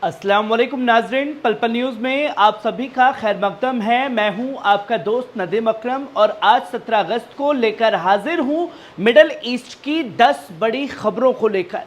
अस्सलाम वालेकुम नाजरीन, पल पल न्यूज़ में आप सभी का खैर मकदम है। मैं हूं आपका दोस्त नदीम अकरम और आज 17 अगस्त को लेकर हाजिर हूं मिडल ईस्ट की 10 बड़ी खबरों को लेकर।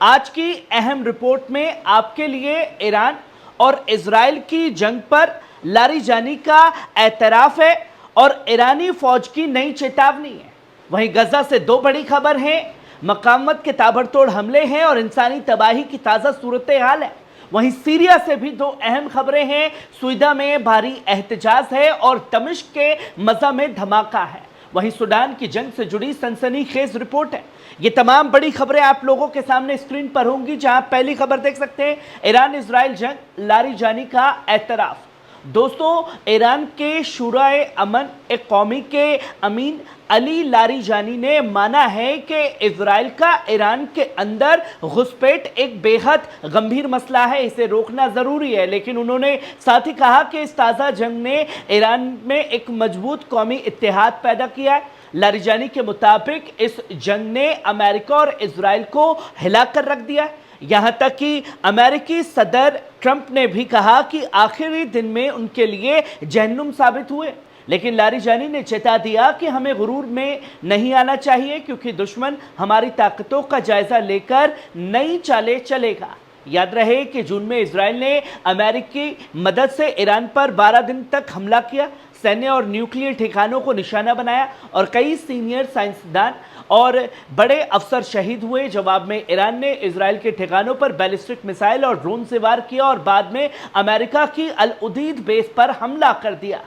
आज की अहम रिपोर्ट में आपके लिए ईरान और इजराइल की जंग पर लारीजानी का एतराफ़ है और ईरानी फौज की नई चेतावनी है। वहीं गजा से दो बड़ी खबर है, मकामत के ताबड़तोड़ हमले हैं और इंसानी तबाही की ताज़ा सूरत हाल है। वहीं सीरिया से भी दो अहम खबरें हैं, सुइदा में भारी एहतजाज है और दमिश्क के मज़ा में धमाका है। वहीं सूडान की जंग से जुड़ी सनसनीखेज रिपोर्ट है। ये तमाम बड़ी खबरें आप लोगों के सामने स्क्रीन पर होंगी, जहां पहली खबर देख सकते हैं, ईरान इजराइल जंग, लारीजानी का एतराफ़। दोस्तों, ईरान के शुराए अमन एक कौमी के अमीन अली लारीजानी ने माना है कि इजराइल का ईरान के अंदर घुसपैठ एक बेहद गंभीर मसला है, इसे रोकना ज़रूरी है। लेकिन उन्होंने साथ ही कहा कि इस ताज़ा जंग ने ईरान में एक मजबूत कौमी इत्तेहाद पैदा किया है। लारीजानी के मुताबिक इस जंग ने अमेरिका और इजराइल को हिला कर रख दिया है। यहाँ तक कि अमेरिकी सदर ट्रंप ने भी कहा कि आखिरी दिन में उनके लिए जहन्नुम साबित हुए। लेकिन लारीजानी ने चेता दिया कि हमें गुरूर में नहीं आना चाहिए, क्योंकि दुश्मन हमारी ताकतों का जायजा लेकर नई चालें चलेगा। याद रहे कि जून में इजराइल ने अमेरिकी मदद से ईरान पर 12 दिन तक हमला किया, सैन्य और न्यूक्लियर ठिकानों को निशाना बनाया और कई सीनियर साइंसदान और बड़े अफसर शहीद हुए। जवाब में ईरान ने इजराइल के ठिकानों पर बैलिस्टिक मिसाइल और ड्रोन से वार किया और बाद में अमेरिका की अल उदीद बेस पर हमला कर दिया।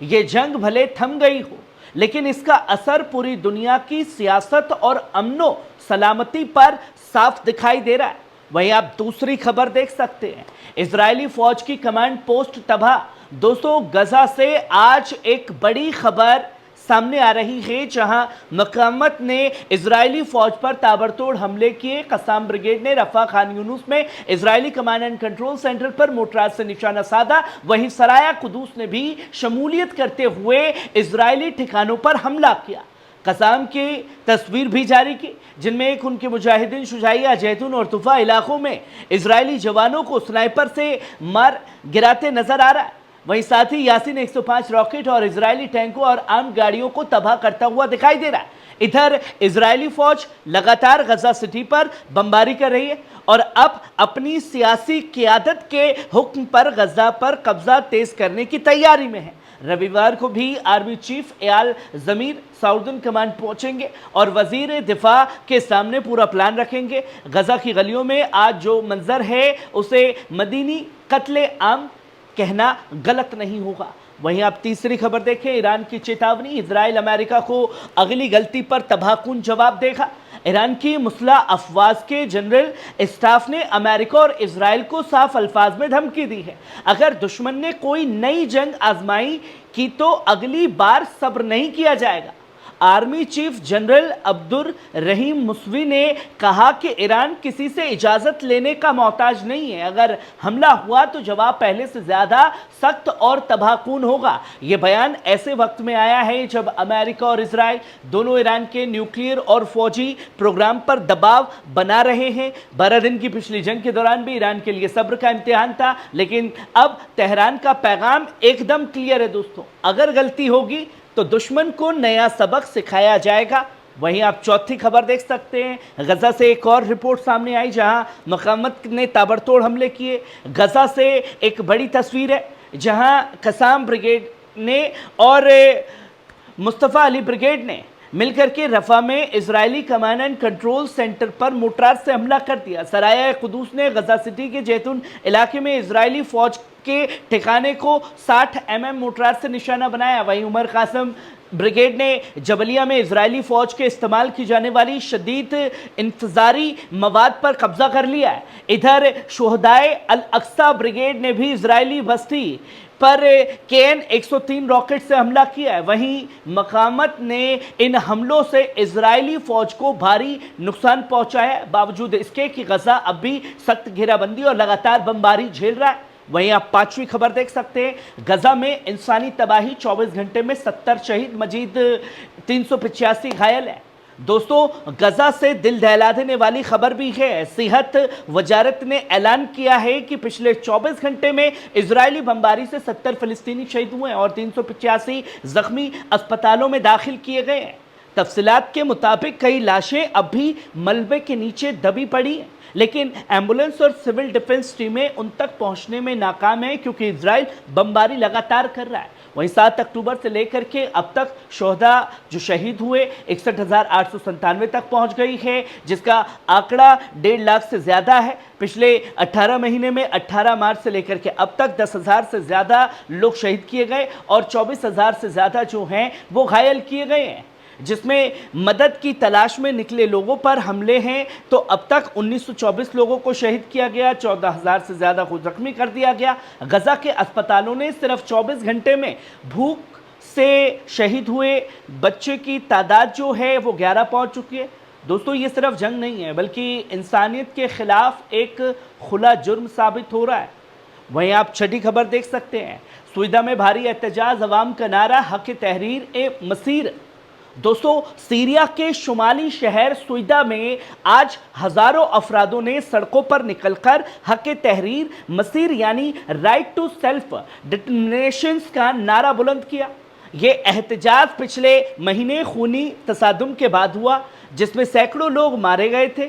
ये जंग भले थम गई हो, लेकिन इसका असर पूरी दुनिया की सियासत और अमनो सलामती पर साफ दिखाई दे रहा है। वहीं आप दूसरी खबर देख सकते हैं, इजरायली फौज की कमांड पोस्ट तबाह। दोस्तों, गजा से आज एक बड़ी खबर सामने आ रही है, जहां मकामत ने इजरायली फौज पर ताबड़तोड़ हमले किए। कसाम ब्रिगेड ने रफा खान यूनुस में Israeli command and control centre पर मोर्टार से निशाना साधा। वहीं सराया कुदूस ने भी शमूलियत करते हुए इजरायली ठिकानों पर हमला किया। कसाम की तस्वीर भी जारी की, जिनमें एक उनके मुजाहिदीन शुजाइया, जैतून और तुफा इलाकों में इजरायली जवानों को स्नाइपर से मार गिराते नजर आ रहा है। वहीं साथ ही यासीन 105 रॉकेट और इजरायली टैंकों और आम गाड़ियों को तबाह करता हुआ दिखाई दे रहा है। इधर इजरायली फौज लगातार गजा सिटी पर बमबारी कर रही है और अब अपनी सियासी क़ियादत के हुक्म पर गजा पर कब्जा तेज करने की तैयारी में है। रविवार को भी आर्मी चीफ एयाल ज़मीर साउदर्न कमांड पहुंचेंगे और वजीर दिफा के सामने पूरा प्लान रखेंगे। गजा की गलियों में आज जो मंजर है, उसे मदीनी कत्ले आम कहना गलत नहीं होगा। वहीं आप तीसरी खबर देखें, ईरान की चेतावनी, इजराइल अमेरिका को अगली गलती पर तबाहकुन जवाब देगा। ईरान की मुसल्ह अफवाज के जनरल स्टाफ ने अमेरिका और इजराइल को साफ अल्फाज में धमकी दी है, अगर दुश्मन ने कोई नई जंग आजमाई की तो अगली बार सब्र नहीं किया जाएगा। आर्मी चीफ जनरल अब्दुर रहीम मुसवी ने कहा कि ईरान किसी से इजाज़त लेने का मोहताज नहीं है, अगर हमला हुआ तो जवाब पहले से ज़्यादा सख्त और तबाहकुन होगा। ये बयान ऐसे वक्त में आया है जब अमेरिका और इजराइल दोनों ईरान के न्यूक्लियर और फौजी प्रोग्राम पर दबाव बना रहे हैं। 12 दिन की पिछली जंग के दौरान भी ईरान के लिए सब्र का इम्तिहान था, लेकिन अब तेहरान का पैगाम एकदम क्लियर है दोस्तों, अगर गलती होगी तो दुश्मन को नया सबक सिखाया जाएगा। वहीं आप चौथी खबर देख सकते हैं, गजा से एक और रिपोर्ट सामने आई, जहां मकामत ने ताबड़तोड़ हमले किए। गजा से एक बड़ी तस्वीर है, जहां कसाम ब्रिगेड ने और मुस्तफ़ा अली ब्रिगेड ने मिलकर के रफा में Israeli command and control centre पर मोर्टार से हमला कर दिया। सराया कुदूस ने गजा सिटी के जैतून इलाके में इजरायली फौज के ठिकाने को 60 mm मोर्टार से निशाना बनाया। वहीं उमर कासम ब्रिगेड ने जबलिया में इजरायली फौज के इस्तेमाल की जाने वाली शदीद इंतजारी मवाद पर कब्जा कर लिया है। इधर शुहदाए अल अक्सा ब्रिगेड ने भी इजरायली बस्ती पर KN 103 रॉकेट से हमला किया है। वहीं मकामत ने इन हमलों से इजरायली फौज को भारी नुकसान पहुंचाया है, बावजूद इसके कि गजा अब भी सख्त घेराबंदी और लगातार बमबारी झेल रहा है। वहीं आप पांचवी खबर देख सकते हैं, गजा में इंसानी तबाही, 24 घंटे में 70 शहीद, मजीद 385 घायल है। دوستوں غزہ سے دل دہلا دینے والی خبر بھی ہے۔ صحت وزارت نے اعلان کیا ہے کہ پچھلے 24 گھنٹے میں اسرائیلی بمباری سے 70 فلسطینی شہید ہوئے اور 385 زخمی اسپتالوں میں داخل کیے گئے ہیں۔ تفصیلات کے مطابق کئی لاشیں اب بھی ملبے کے نیچے دبی پڑی ہیں، لیکن ایمبولنس اور سول ڈیفنس ٹیمیں ان تک پہنچنے میں ناکام ہیں کیونکہ اسرائیل بمباری لگاتار کر رہا ہے۔ وہیں 7 اکتوبر سے لے کر کے اب تک شہداء جو شہید ہوئے 61,897 تک پہنچ گئی ہے، جس کا آنکڑا 1.5 لاکھ سے زیادہ ہے۔ پچھلے 18 مہینے میں 18 مارچ سے لے کر کے اب تک 10,000 سے زیادہ لوگ شہید کیے گئے اور 24,000 سے زیادہ جو ہیں وہ گھائل کیے گئے ہیں، جس میں مدد کی تلاش میں نکلے لوگوں پر حملے ہیں تو اب تک 1924 لوگوں کو شہید کیا گیا، 14,000 سے زیادہ کو زخمی کر دیا گیا۔ غزہ کے اسپتالوں نے صرف 24 گھنٹے میں بھوک سے شہید ہوئے بچے کی تعداد جو ہے وہ 11 پہنچ چکی ہے۔ دوستو یہ صرف جنگ نہیں ہے بلکہ انسانیت کے خلاف ایک کھلا جرم ثابت ہو رہا ہے۔ وہیں آپ چھٹی خبر دیکھ سکتے ہیں، سویڈن میں بھاری احتجاج، عوام کا نعرہ حق تحریر مسیر۔ دوستو سیریا کے شمالی شہر سویدا میں آج ہزاروں افرادوں نے سڑکوں پر نکل کر حق تحریر مسیر یعنی رائٹ ٹو سیلف ڈٹرمنیشن کا نعرہ بلند کیا۔ یہ احتجاج پچھلے مہینے خونی تصادم کے بعد ہوا جس میں سینکڑوں لوگ مارے گئے تھے۔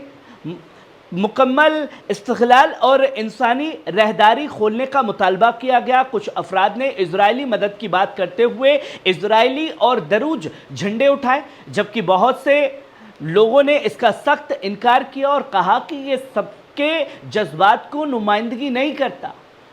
مکمل استقلال اور انسانی راہداری کھولنے کا مطالبہ کیا گیا۔ کچھ افراد نے اسرائیلی مدد کی بات کرتے ہوئے اسرائیلی اور دروج جھنڈے اٹھائے، جبکہ بہت سے لوگوں نے اس کا سخت انکار کیا اور کہا کہ یہ سب کے جذبات کو نمائندگی نہیں کرتا۔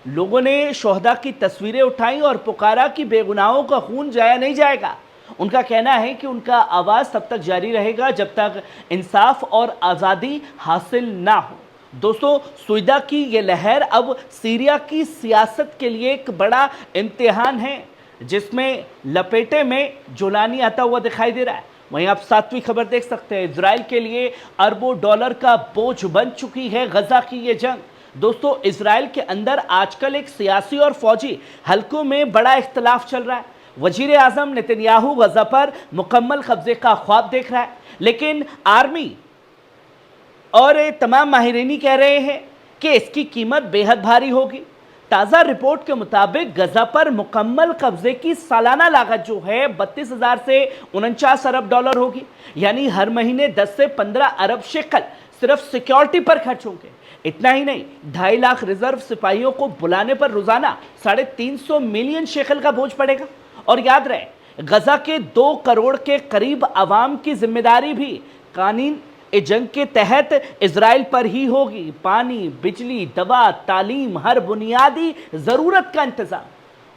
لوگوں نے شہداء کی تصویریں اٹھائیں اور پکارا کہ بے گناہوں کا خون ضائع نہیں جائے گا۔ ان کا کہنا ہے کہ ان کا آواز تب تک جاری رہے گا جب تک انصاف اور آزادی حاصل نہ ہو۔ دوستو سویدا کی یہ لہر اب سیریا کی سیاست کے لیے ایک بڑا امتحان ہے جس میں لپیٹے میں جولانی آتا ہوا دکھائی دے رہا ہے۔ وہیں آپ 7ویں خبر دیکھ سکتے ہیں، اسرائیل کے لیے اربوں ڈالر کا بوجھ بن چکی ہے غزہ کی یہ جنگ۔ دوستو اسرائیل کے اندر آج کل ایک سیاسی اور فوجی حلقوں میں بڑا اختلاف چل رہا ہے۔ وزیر اعظم نتنیاہو غزہ پر مکمل قبضے کا خواب دیکھ رہا ہے، لیکن آرمی اور تمام ماہرین کہہ رہے ہیں کہ اس کی قیمت بے حد بھاری ہوگی۔ تازہ رپورٹ کے مطابق غزہ پر مکمل قبضے کی سالانہ لاگت جو ہے 32,000 سے 49 ارب ڈالر ہوگی، یعنی ہر مہینے 10 سے 15 ارب شیکل صرف سیکیورٹی پر خرچ ہوں گے۔ اتنا ہی نہیں، 2.5 لاکھ ریزرو سپاہیوں کو بلانے پر روزانہ 350 ملین شیکل کا بوجھ پڑے گا۔ اور یاد رہے غزہ کے 2 کروڑ کے قریب عوام کی ذمہ داری بھی قانون جنگ کے تحت اسرائیل پر ہی ہوگی۔ پانی، بجلی، دوا، تعلیم، ہر بنیادی ضرورت کا انتظام۔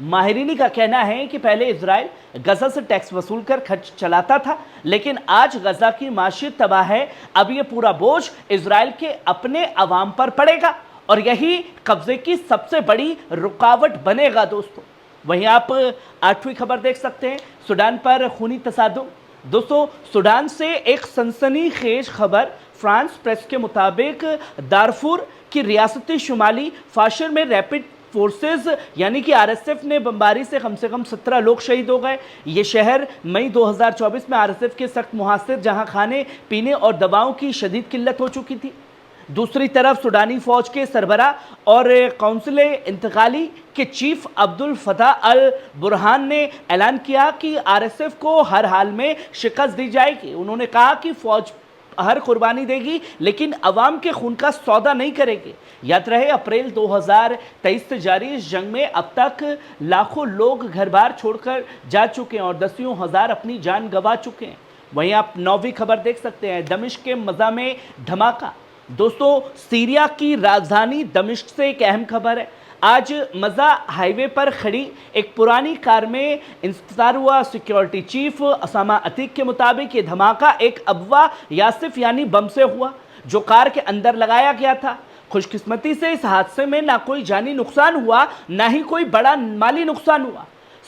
ماہرین کا کہنا ہے کہ پہلے اسرائیل غزہ سے ٹیکس وصول کر خرچ چلاتا تھا، لیکن آج غزہ کی معیشت تباہ ہے۔ اب یہ پورا بوجھ اسرائیل کے اپنے عوام پر پڑے گا اور یہی قبضے کی سب سے بڑی رکاوٹ بنے گا۔ دوستو وہیں آپ 8ویں خبر دیکھ سکتے ہیں، سوڈان پر خونی تصادم۔ دوستو سوڈان سے ایک سنسنی خیز خبر، فرانس پریس کے مطابق دارفور کی ریاستی شمالی فاشر میں ریپڈ فورسز یعنی کہ RSF نے بمباری سے کم 17 لوگ شہید ہو گئے۔ یہ شہر مئی 2024 میں RSF کے سخت محاصر جہاں کھانے پینے اور دواؤں کی شدید قلت ہو چکی تھی۔ دوسری طرف سوڈانی فوج کے سربراہ اور کونسل انتقالی کے چیف عبد الفتاح البرہان نے اعلان کیا کہ RSF کو ہر حال میں شکست دی جائے گی۔ انہوں نے کہا کہ فوج ہر قربانی دے گی لیکن عوام کے خون کا سودا نہیں کرے گی۔ یاد رہے اپریل 2023 سے جاری اس جنگ میں اب تک لاکھوں لوگ گھر بار چھوڑ کر جا چکے ہیں اور دسیوں ہزار اپنی جان گنوا چکے ہیں۔ وہیں آپ 9ویں خبر دیکھ سکتے ہیں، دمشق کے مزہ میں دھماکہ۔ دوستو سیریا کی راجدھانی دمشق سے ایک اہم خبر ہے۔ آج مزہ ہائی وے پر کھڑی ایک پرانی کار میں انفجار ہوا۔ سیکیورٹی چیف اسامہ عتیق کے مطابق یہ دھماکہ ایک ابوا یاسف یعنی بم سے ہوا جو کار کے اندر لگایا گیا تھا۔ خوش قسمتی سے اس حادثے میں نہ کوئی جانی نقصان ہوا نہ ہی کوئی بڑا مالی نقصان ہوا۔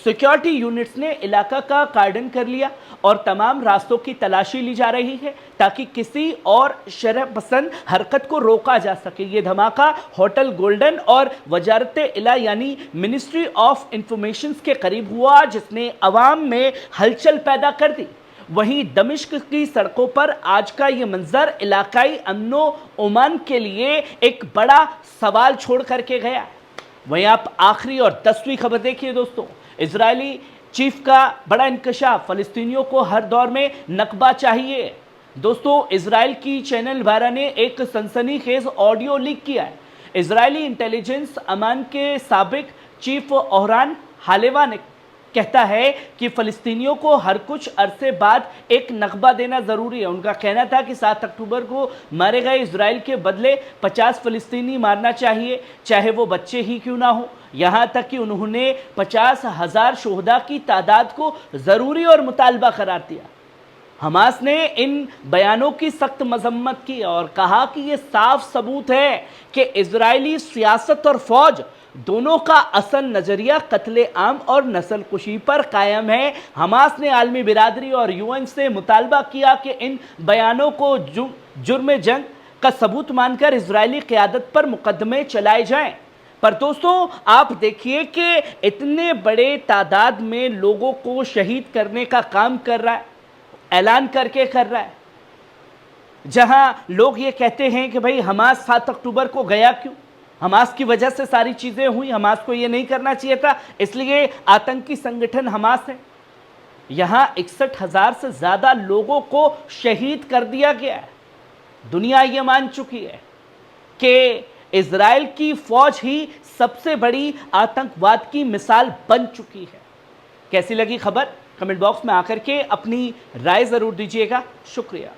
سیکیورٹی یونٹس نے علاقہ کا کارڈن کر لیا اور تمام راستوں کی تلاشی لی جا رہی ہے تاکہ کسی اور شرح پسند حرکت کو روکا جا سکے۔ یہ دھماکہ ہوٹل گولڈن اور وزارت اعلیٰ یعنی منسٹری آف انفارمیشن کے قریب ہوا جس نے عوام میں ہلچل پیدا کر دی۔ वहीं दमिश्क की सड़कों पर आज का ये मंजर इलाकाई अमनो अमान के लिए एक बड़ा सवाल छोड़ करके गया। वहीं आप आखिरी और 10वीं खबर देखिए दोस्तों, इजरायली चीफ का बड़ा इंकशाफ, फलस्तीनियों को हर दौर में नकबा चाहिए। दोस्तों, इजराइल की चैनल 12 ने एक सनसनीखेज ऑडियो लीक किया है। इजरायली इंटेलिजेंस अमान के साबिक चीफ ओहरान हालेवा ने कहता है कि फलस्तीनियों को हर कुछ अरसे बाद एक नकबा देना जरूरी है। उनका कहना था कि 7 अक्टूबर को मारे गए इजराइल के बदले 50 फलस्तीनी मारना चाहिए, चाहे वो बच्चे ही क्यों ना हो। यहां तक कि उन्होंने 50,000 शोहदा की तादाद को जरूरी और मुतालबा करार दिया। हमास ने इन बयानों की सख्त मजम्मत की और कहा कि यह साफ सबूत है कि इजरायली सियासत और फौज दोनों का असल नजरिया कत्ले आम और नस्ल कुशी पर कायम है। हमास ने आलमी बिरादरी और यूएन से मुतालबा किया कि इन बयानों को जुर्म जंग का सबूत मानकर इजरायली क़यादत पर मुकदमे चलाए जाएं। पर दोस्तों, आप देखिए कि इतने बड़े तादाद में लोगों को शहीद करने का काम कर रहा है, ऐलान करके कर रहा है, जहां लोग ये कहते हैं कि भाई हमास 7 अक्टूबर को गया क्यों, हमास की वजह से सारी चीजें हुई, हमास को ये नहीं करना चाहिए था, इसलिए आतंकी संगठन हमास है। यहां 61,000 से ज्यादा लोगों को शहीद कर दिया गया है। दुनिया ये मान चुकी है कि इजराइल की फौज ही सबसे बड़ी आतंकवाद की मिसाल बन चुकी है। कैसी लगी खबर? कमेंट बॉक्स में आकर के अपनी राय जरूर दीजिएगा। शुक्रिया।